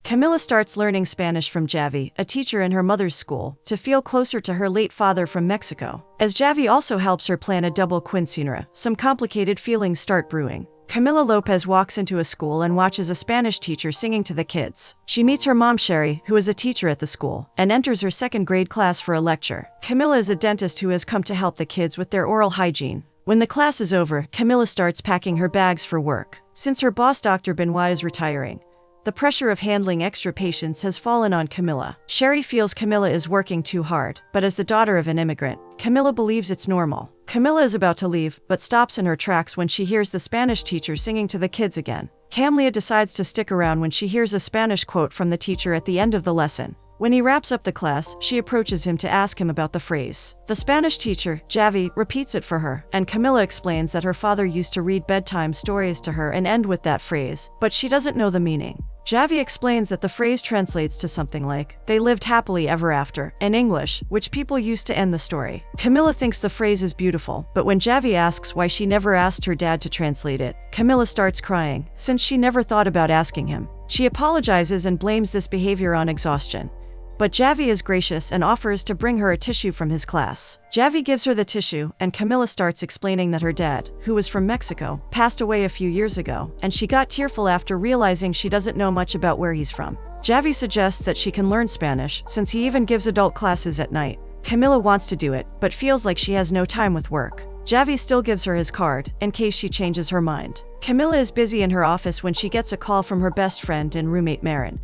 Camila starts learning Spanish from Javi, a teacher in her mother's school, to feel closer to her late father from Mexico. As Javi also helps her plan a double quinceañera, some complicated feelings start brewing. Camila Lopez walks into a school and watches a Spanish teacher singing to the kids. She meets her mom Sherry, who is a teacher at the school, and enters her second-grade class for a lecture. Camila is a dentist who has come to help the kids with their oral hygiene. When the class is over, Camila starts packing her bags for work. Since her boss Dr. Benoit is retiring, the pressure of handling extra patients has fallen on Camila. Sherry feels Camila is working too hard, but as the daughter of an immigrant, Camila believes it's normal. Camila is about to leave, but stops in her tracks when she hears the Spanish teacher singing to the kids again. Camila decides to stick around when she hears a Spanish quote from the teacher at the end of the lesson. When he wraps up the class, she approaches him to ask him about the phrase. The Spanish teacher, Javi, repeats it for her, and Camila explains that her father used to read bedtime stories to her and end with that phrase, but she doesn't know the meaning. Javi explains that the phrase translates to something like, "They lived happily ever after," in English, which people used to end the story. Camila thinks the phrase is beautiful, but when Javi asks why she never asked her dad to translate it, Camila starts crying, since she never thought about asking him. She apologizes and blames this behavior on exhaustion. But Javi is gracious and offers to bring her a tissue from his class. Javi gives her the tissue, and Camila starts explaining that her dad, who was from Mexico, passed away a few years ago, and she got tearful after realizing she doesn't know much about where he's from. Javi suggests that she can learn Spanish, since he even gives adult classes at night. Camila wants to do it, but feels like she has no time with work. Javi still gives her his card, in case she changes her mind. Camila is busy in her office when she gets a call from her best friend and roommate Marin,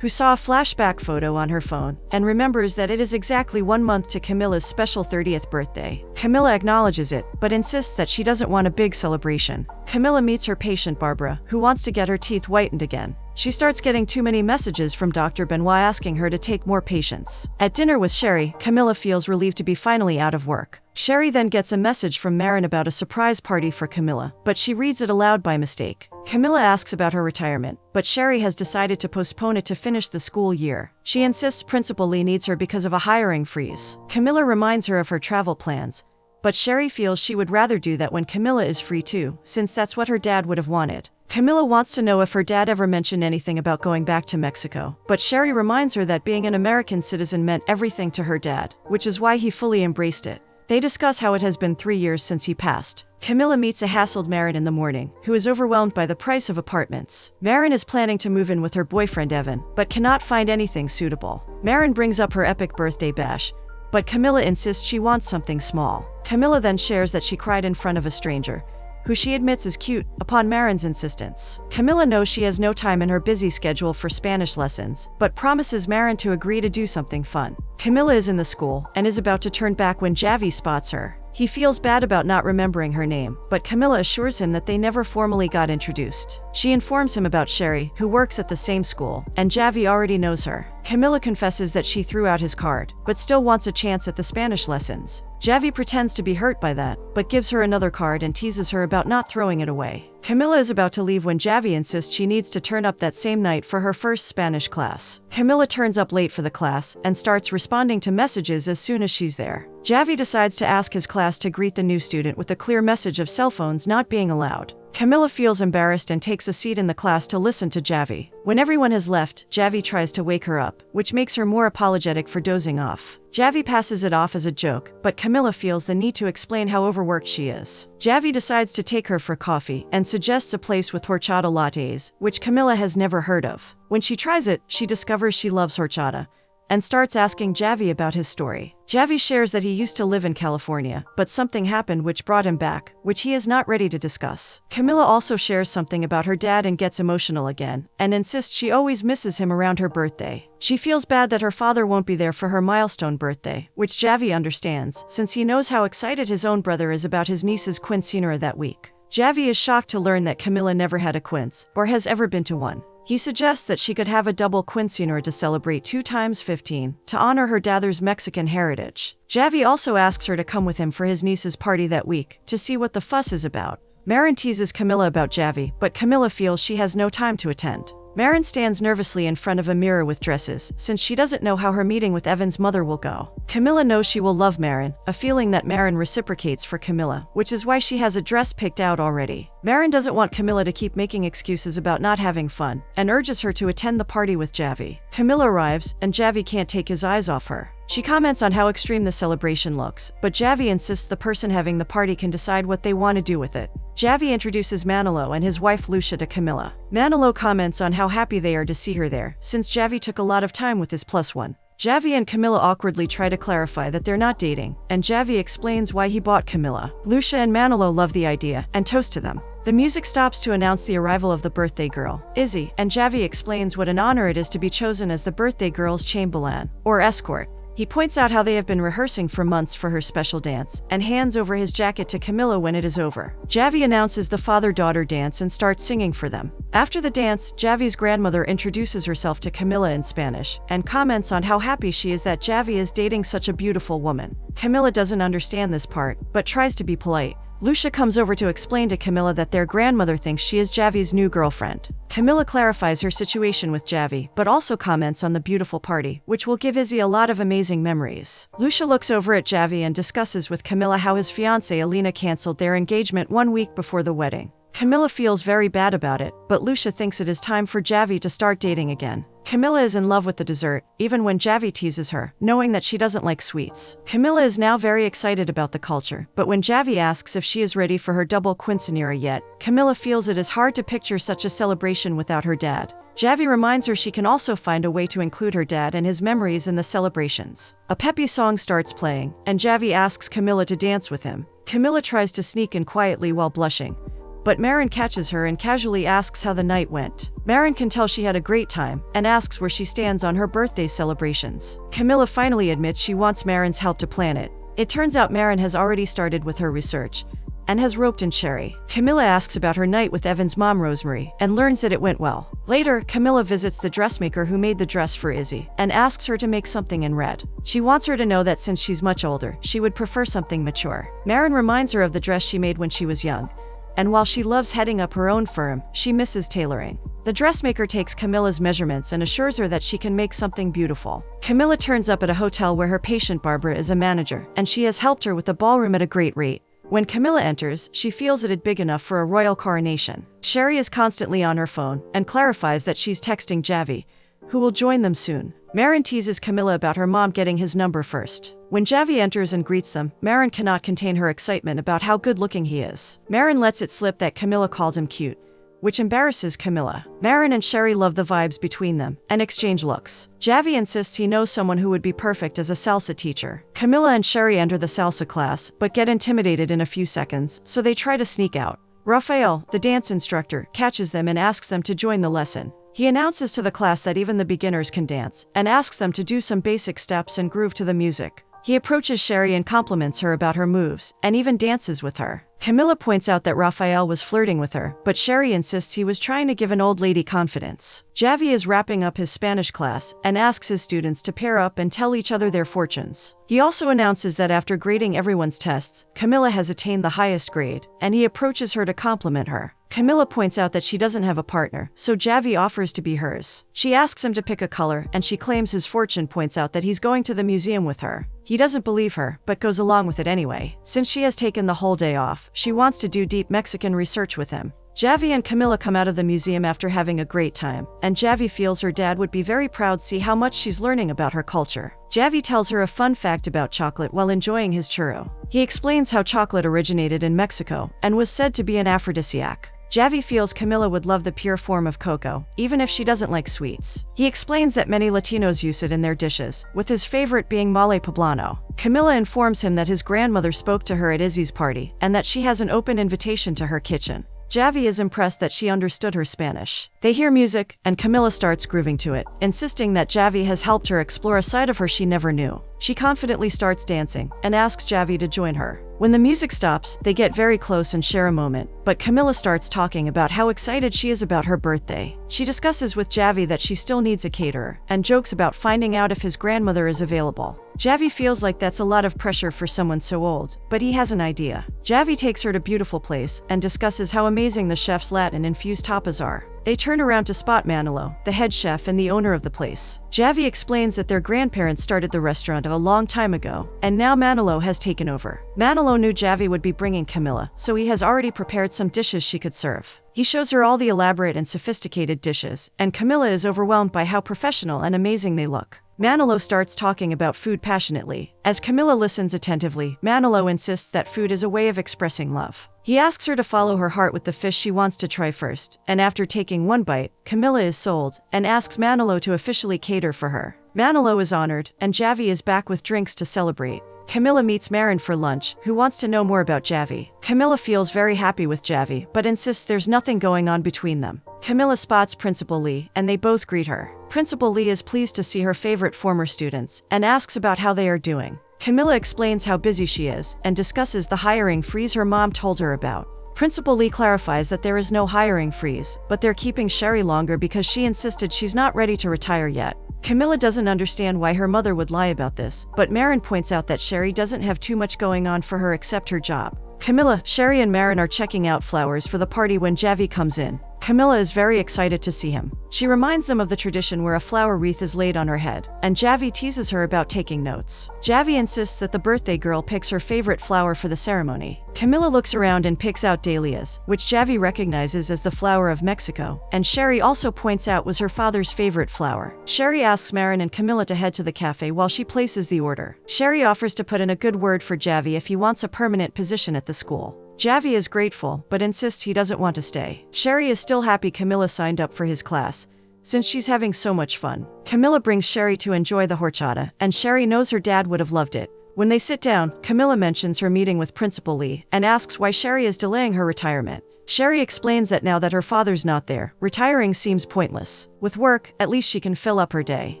who saw a flashback photo on her phone and remembers that it is exactly 1 month to Camila's special 30th birthday. Camila acknowledges it, but insists that she doesn't want a big celebration. Camila meets her patient Barbara, who wants to get her teeth whitened again. She starts getting too many messages from Dr. Benoit asking her to take more patients. At dinner with Sherry, Camila feels relieved to be finally out of work. Sherry then gets a message from Marin about a surprise party for Camila, but she reads it aloud by mistake. Camila asks about her retirement, but Sherry has decided to postpone it to finish the school year. She insists Principal Lee needs her because of a hiring freeze. Camila reminds her of her travel plans, but Sherry feels she would rather do that when Camila is free too, since that's what her dad would have wanted. Camila wants to know if her dad ever mentioned anything about going back to Mexico, but Sherry reminds her that being an American citizen meant everything to her dad, which is why he fully embraced it. They discuss how it has been 3 years since he passed. Camila meets a hassled Marin in the morning, who is overwhelmed by the price of apartments. Marin is planning to move in with her boyfriend Evan, but cannot find anything suitable. Marin brings up her epic birthday bash, but Camila insists she wants something small. Camila then shares that she cried in front of a stranger, who she admits is cute, upon Marin's insistence. Camila knows she has no time in her busy schedule for Spanish lessons, but promises Marin to agree to do something fun. Camila is in the school, and is about to turn back when Javi spots her. He feels bad about not remembering her name, but Camila assures him that they never formally got introduced. She informs him about Sherry, who works at the same school, and Javi already knows her. Camila confesses that she threw out his card, but still wants a chance at the Spanish lessons. Javi pretends to be hurt by that, but gives her another card and teases her about not throwing it away. Camila is about to leave when Javi insists she needs to turn up that same night for her first Spanish class. Camila turns up late for the class and starts responding to messages as soon as she's there. Javi decides to ask his class to greet the new student with a clear message of cell phones not being allowed. Camila feels embarrassed and takes a seat in the class to listen to Javi. When everyone has left, Javi tries to wake her up, which makes her more apologetic for dozing off. Javi passes it off as a joke, but Camila feels the need to explain how overworked she is. Javi decides to take her for coffee and suggests a place with horchata lattes, which Camila has never heard of. When she tries it, she discovers she loves horchata and starts asking Javi about his story. Javi shares that he used to live in California, but something happened which brought him back, which he is not ready to discuss. Camila also shares something about her dad and gets emotional again, and insists she always misses him around her birthday. She feels bad that her father won't be there for her milestone birthday, which Javi understands, since he knows how excited his own brother is about his niece's quinceañera that week. Javi is shocked to learn that Camila never had a quince, or has ever been to one. He suggests that she could have a double quinceañera to celebrate 2 times 15, to honor her dad's Mexican heritage. Javi also asks her to come with him for his niece's party that week, to see what the fuss is about. Marin teases Camila about Javi, but Camila feels she has no time to attend. Marin stands nervously in front of a mirror with dresses, since she doesn't know how her meeting with Evan's mother will go. Camilla knows she will love Marin, a feeling that Marin reciprocates for Camilla, which is why she has a dress picked out already. Marin doesn't want Camilla to keep making excuses about not having fun, and urges her to attend the party with Javi. Camilla arrives, and Javi can't take his eyes off her. She comments on how extreme the celebration looks, but Javi insists the person having the party can decide what they want to do with it. Javi introduces Manolo and his wife Lucia to Camilla. Manolo comments on how happy they are to see her there, since Javi took a lot of time with his +1. Javi and Camilla awkwardly try to clarify that they're not dating, and Javi explains why he bought Camilla. Lucia and Manolo love the idea and toast to them. The music stops to announce the arrival of the birthday girl, Izzy, and Javi explains what an honor it is to be chosen as the birthday girl's chamberlain, or escort. He points out how they have been rehearsing for months for her special dance, and hands over his jacket to Camilla when it is over. Javi announces the father-daughter dance and starts singing for them. After the dance, Javi's grandmother introduces herself to Camilla in Spanish, and comments on how happy she is that Javi is dating such a beautiful woman. Camilla doesn't understand this part, but tries to be polite. Lucia comes over to explain to Camilla that their grandmother thinks she is Javi's new girlfriend. Camilla clarifies her situation with Javi, but also comments on the beautiful party, which will give Izzy a lot of amazing memories. Lucia looks over at Javi and discusses with Camilla how his fiancée Alina canceled their engagement 1 week before the wedding. Camilla feels very bad about it, but Lucia thinks it is time for Javi to start dating again. Camilla is in love with the dessert, even when Javi teases her, knowing that she doesn't like sweets. Camilla is now very excited about the culture, but when Javi asks if she is ready for her double quinceañera yet, Camilla feels it is hard to picture such a celebration without her dad. Javi reminds her she can also find a way to include her dad and his memories in the celebrations. A peppy song starts playing, and Javi asks Camilla to dance with him. Camilla tries to sneak in quietly while blushing, but Marin catches her and casually asks how the night went. Marin can tell she had a great time, and asks where she stands on her birthday celebrations. Camilla finally admits she wants Marin's help to plan it. It turns out Marin has already started with her research, and has roped in Sherry. Camilla asks about her night with Evan's mom Rosemary, and learns that it went well. Later, Camilla visits the dressmaker who made the dress for Izzy, and asks her to make something in red. She wants her to know that since she's much older, she would prefer something mature. Marin reminds her of the dress she made when she was young, and while she loves heading up her own firm, she misses tailoring. The dressmaker takes Camilla's measurements and assures her that she can make something beautiful. Camilla turns up at a hotel where her patient Barbara is a manager, and she has helped her with the ballroom at a great rate. When Camilla enters, she feels it big enough for a royal coronation. Sherry is constantly on her phone, and clarifies that she's texting Javi, who will join them soon. Marin teases Camilla about her mom getting his number first. When Javi enters and greets them, Marin cannot contain her excitement about how good-looking he is. Marin lets it slip that Camilla called him cute, which embarrasses Camilla. Marin and Sherry love the vibes between them, and exchange looks. Javi insists he knows someone who would be perfect as a salsa teacher. Camilla and Sherry enter the salsa class, but get intimidated in a few seconds, so they try to sneak out. Rafael, the dance instructor, catches them and asks them to join the lesson. He announces to the class that even the beginners can dance, and asks them to do some basic steps and groove to the music. He approaches Sherry and compliments her about her moves, and even dances with her. Camilla points out that Rafael was flirting with her, but Sherry insists he was trying to give an old lady confidence. Javi is wrapping up his Spanish class, and asks his students to pair up and tell each other their fortunes. He also announces that after grading everyone's tests, Camilla has attained the highest grade, and he approaches her to compliment her. Camilla points out that she doesn't have a partner, so Javi offers to be hers. She asks him to pick a color, and she claims his fortune points out that he's going to the museum with her. He doesn't believe her, but goes along with it anyway. Since she has taken the whole day off, she wants to do deep Mexican research with him. Javi and Camilla come out of the museum after having a great time, and Javi feels her dad would be very proud to see how much she's learning about her culture. Javi tells her a fun fact about chocolate while enjoying his churro. He explains how chocolate originated in Mexico, and was said to be an aphrodisiac. Javi feels Camilla would love the pure form of cocoa, even if she doesn't like sweets. He explains that many Latinos use it in their dishes, with his favorite being mole poblano. Camilla informs him that his grandmother spoke to her at Izzy's party, and that she has an open invitation to her kitchen. Javi is impressed that she understood her Spanish. They hear music, and Camilla starts grooving to it, insisting that Javi has helped her explore a side of her she never knew. She confidently starts dancing, and asks Javi to join her. When the music stops, they get very close and share a moment, but Camilla starts talking about how excited she is about her birthday. She discusses with Javi that she still needs a caterer, and jokes about finding out if his grandmother is available. Javi feels like that's a lot of pressure for someone so old, but he has an idea. Javi takes her to Beautiful Place, and discusses how amazing the chef's Latin-infused tapas are. They turn around to spot Manolo, the head chef and the owner of the place. Javi explains that their grandparents started the restaurant a long time ago, and now Manolo has taken over. Manolo knew Javi would be bringing Camilla, so he has already prepared some dishes she could serve. He shows her all the elaborate and sophisticated dishes, and Camilla is overwhelmed by how professional and amazing they look. Manolo starts talking about food passionately. As Camilla listens attentively, Manolo insists that food is a way of expressing love. He asks her to follow her heart with the fish she wants to try first, and after taking one bite, Camilla is sold and asks Manolo to officially cater for her. Manolo is honored, and Javi is back with drinks to celebrate. Camilla meets Marin for lunch, who wants to know more about Javi. Camilla feels very happy with Javi, but insists there's nothing going on between them. Camilla spots Principal Lee, and they both greet her. Principal Lee is pleased to see her favorite former students, and asks about how they are doing. Camilla explains how busy she is, and discusses the hiring freeze her mom told her about. Principal Lee clarifies that there is no hiring freeze, but they're keeping Sherry longer because she insisted she's not ready to retire yet. Camilla doesn't understand why her mother would lie about this, but Marin points out that Sherry doesn't have too much going on for her except her job. Camilla, Sherry and Marin are checking out flowers for the party when Javi comes in. Camilla is very excited to see him. She reminds them of the tradition where a flower wreath is laid on her head, and Javi teases her about taking notes. Javi insists that the birthday girl picks her favorite flower for the ceremony. Camilla looks around and picks out dahlias, which Javi recognizes as the flower of Mexico, and Sherry also points out was her father's favorite flower. Sherry asks Marin and Camilla to head to the cafe while she places the order. Sherry offers to put in a good word for Javi if he wants a permanent position at the school. Javi is grateful, but insists he doesn't want to stay. Sherry is still happy Camilla signed up for his class, since she's having so much fun. Camilla brings Sherry to enjoy the horchata, and Sherry knows her dad would have loved it. When they sit down, Camilla mentions her meeting with Principal Lee, and asks why Sherry is delaying her retirement. Sherry explains that now that her father's not there, retiring seems pointless. With work, at least she can fill up her day.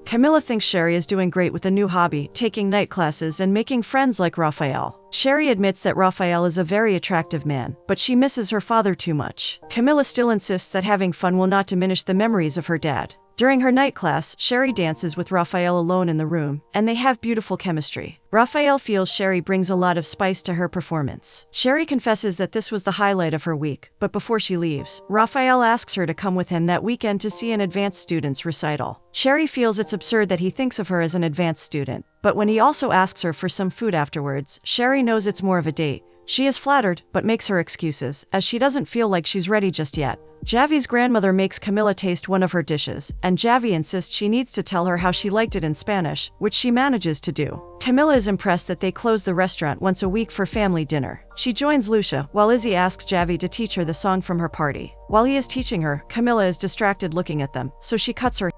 Camilla thinks Sherry is doing great with a new hobby, taking night classes and making friends like Raphael. Sherry admits that Raphael is a very attractive man, but she misses her father too much. Camilla still insists that having fun will not diminish the memories of her dad. During her night class, Sherry dances with Raphael alone in the room, and they have beautiful chemistry. Raphael feels Sherry brings a lot of spice to her performance. Sherry confesses that this was the highlight of her week, but before she leaves, Raphael asks her to come with him that weekend to see an advanced student's recital. Sherry feels it's absurd that he thinks of her as an advanced student, but when he also asks her for some food afterwards, Sherry knows it's more of a date. She is flattered, but makes her excuses, as she doesn't feel like she's ready just yet. Javi's grandmother makes Camilla taste one of her dishes, and Javi insists she needs to tell her how she liked it in Spanish, which she manages to do. Camilla is impressed that they close the restaurant once a week for family dinner. She joins Lucia, while Izzy asks Javi to teach her the song from her party. While he is teaching her, Camilla is distracted looking at them, so she cuts her.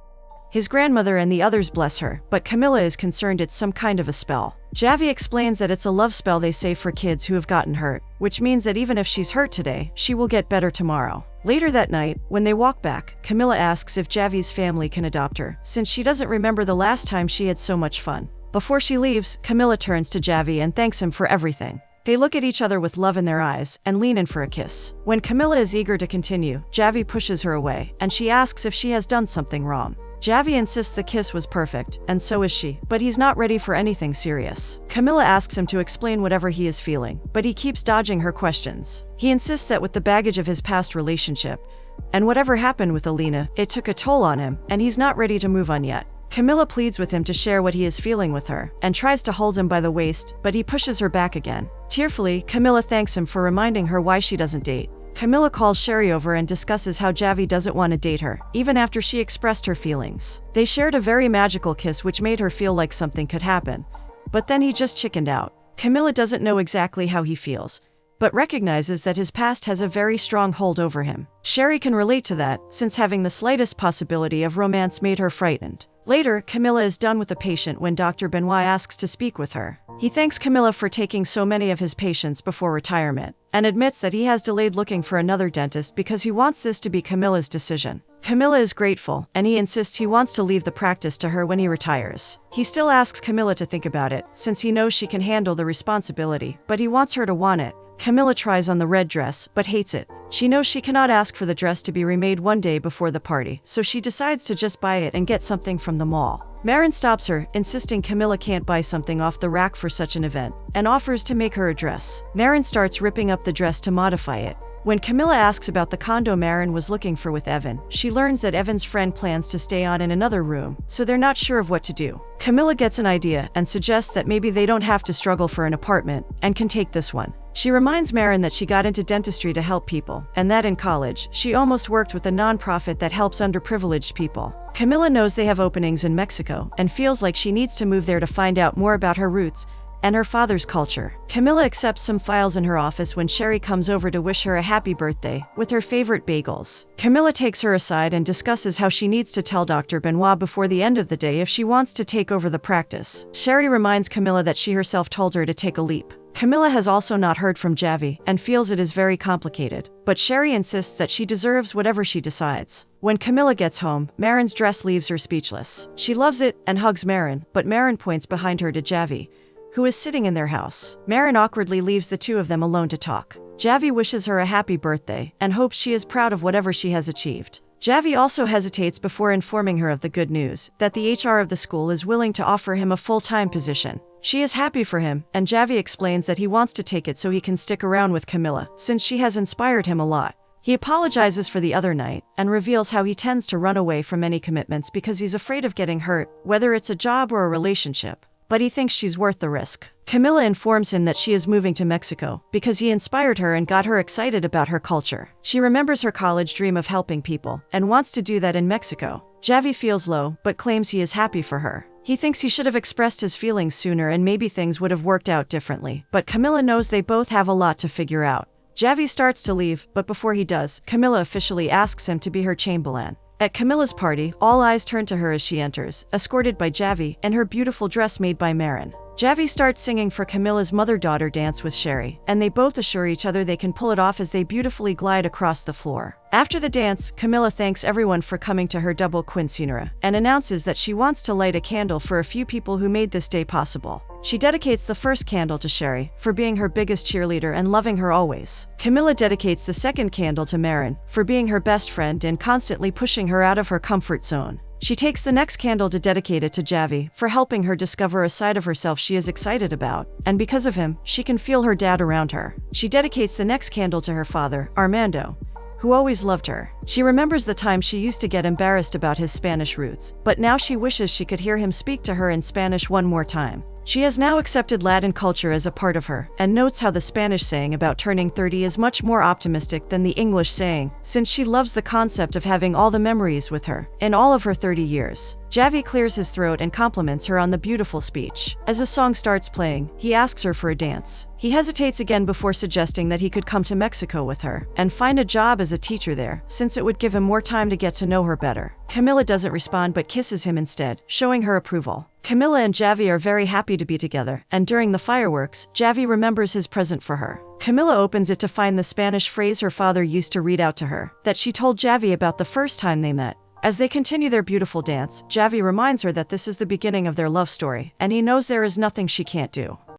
His grandmother and the others bless her, but Camilla is concerned it's some kind of a spell. Javi explains that it's a love spell they say for kids who have gotten hurt, which means that even if she's hurt today, she will get better tomorrow. Later that night, when they walk back, Camilla asks if Javi's family can adopt her, since she doesn't remember the last time she had so much fun. Before she leaves, Camilla turns to Javi and thanks him for everything. They look at each other with love in their eyes and lean in for a kiss. When Camilla is eager to continue, Javi pushes her away, and she asks if she has done something wrong. Javi insists the kiss was perfect, and so is she, but he's not ready for anything serious. Camilla asks him to explain whatever he is feeling, but he keeps dodging her questions. He insists that with the baggage of his past relationship, and whatever happened with Alina, it took a toll on him, and he's not ready to move on yet. Camilla pleads with him to share what he is feeling with her, and tries to hold him by the waist, but he pushes her back again. Tearfully, Camilla thanks him for reminding her why she doesn't date. Camilla calls Sherry over and discusses how Javi doesn't want to date her, even after she expressed her feelings. They shared a very magical kiss which made her feel like something could happen. But then he just chickened out. Camilla doesn't know exactly how he feels, but recognizes that his past has a very strong hold over him. Sherry can relate to that, since having the slightest possibility of romance made her frightened. Later, Camilla is done with the patient when Dr. Benoit asks to speak with her. He thanks Camilla for taking so many of his patients before retirement, and admits that he has delayed looking for another dentist because he wants this to be Camilla's decision. Camilla is grateful, and he insists he wants to leave the practice to her when he retires. He still asks Camilla to think about it, since he knows she can handle the responsibility, but he wants her to want it. Camilla tries on the red dress, but hates it. She knows she cannot ask for the dress to be remade one day before the party, so she decides to just buy it and get something from the mall. Marin stops her, insisting Camilla can't buy something off the rack for such an event, and offers to make her a dress. Marin starts ripping up the dress to modify it, When Camilla asks about the condo Marin was looking for with Evan, she learns that Evan's friend plans to stay on in another room, so they're not sure of what to do. Camilla gets an idea and suggests that maybe they don't have to struggle for an apartment and can take this one. She reminds Marin that she got into dentistry to help people, and that in college, she almost worked with a nonprofit that helps underprivileged people. Camilla knows they have openings in Mexico and feels like she needs to move there to find out more about her roots and her father's culture. Camilla accepts some files in her office when Sherry comes over to wish her a happy birthday with her favorite bagels. Camilla takes her aside and discusses how she needs to tell Dr. Benoit before the end of the day if she wants to take over the practice. Sherry reminds Camilla that she herself told her to take a leap. Camilla has also not heard from Javi and feels it is very complicated, but Sherry insists that she deserves whatever she decides. When Camilla gets home, Marin's dress leaves her speechless. She loves it and hugs Marin, but Marin points behind her to Javi, who is sitting in their house. Marin awkwardly leaves the two of them alone to talk. Javi wishes her a happy birthday and hopes she is proud of whatever she has achieved. Javi also hesitates before informing her of the good news, that the HR of the school is willing to offer him a full-time position. She is happy for him, and Javi explains that he wants to take it so he can stick around with Camilla, since she has inspired him a lot. He apologizes for the other night and reveals how he tends to run away from any commitments because he's afraid of getting hurt, whether it's a job or a relationship. But he thinks she's worth the risk. Camilla informs him that she is moving to Mexico because he inspired her and got her excited about her culture. She remembers her college dream of helping people and wants to do that in Mexico. Javi feels low, but claims he is happy for her. He thinks he should have expressed his feelings sooner and maybe things would have worked out differently, but Camilla knows they both have a lot to figure out. Javi starts to leave, but before he does, Camilla officially asks him to be her chamberlain. At Camilla's party, all eyes turn to her as she enters, escorted by Javi and her beautiful dress made by Marin. Javi starts singing for Camilla's mother-daughter dance with Sherry, and they both assure each other they can pull it off as they beautifully glide across the floor. After the dance, Camilla thanks everyone for coming to her double quinceañera and announces that she wants to light a candle for a few people who made this day possible. She dedicates the first candle to Sherry for being her biggest cheerleader and loving her always. Camilla dedicates the second candle to Marin for being her best friend and constantly pushing her out of her comfort zone. She takes the next candle to dedicate it to Javi for helping her discover a side of herself she is excited about, and because of him, she can feel her dad around her. She dedicates the next candle to her father, Armando, who always loved her. She remembers the time she used to get embarrassed about his Spanish roots, but now she wishes she could hear him speak to her in Spanish one more time. She has now accepted Latin culture as a part of her, and notes how the Spanish saying about turning 30 is much more optimistic than the English saying, since she loves the concept of having all the memories with her in all of her 30 years. Javi clears his throat and compliments her on the beautiful speech. As a song starts playing, he asks her for a dance. He hesitates again before suggesting that he could come to Mexico with her and find a job as a teacher there, since it would give him more time to get to know her better. Camilla doesn't respond but kisses him instead, showing her approval. Camilla and Javi are very happy to be together, and during the fireworks, Javi remembers his present for her. Camilla opens it to find the Spanish phrase her father used to read out to her, that she told Javi about the first time they met. As they continue their beautiful dance, Javi reminds her that this is the beginning of their love story, and he knows there is nothing she can't do.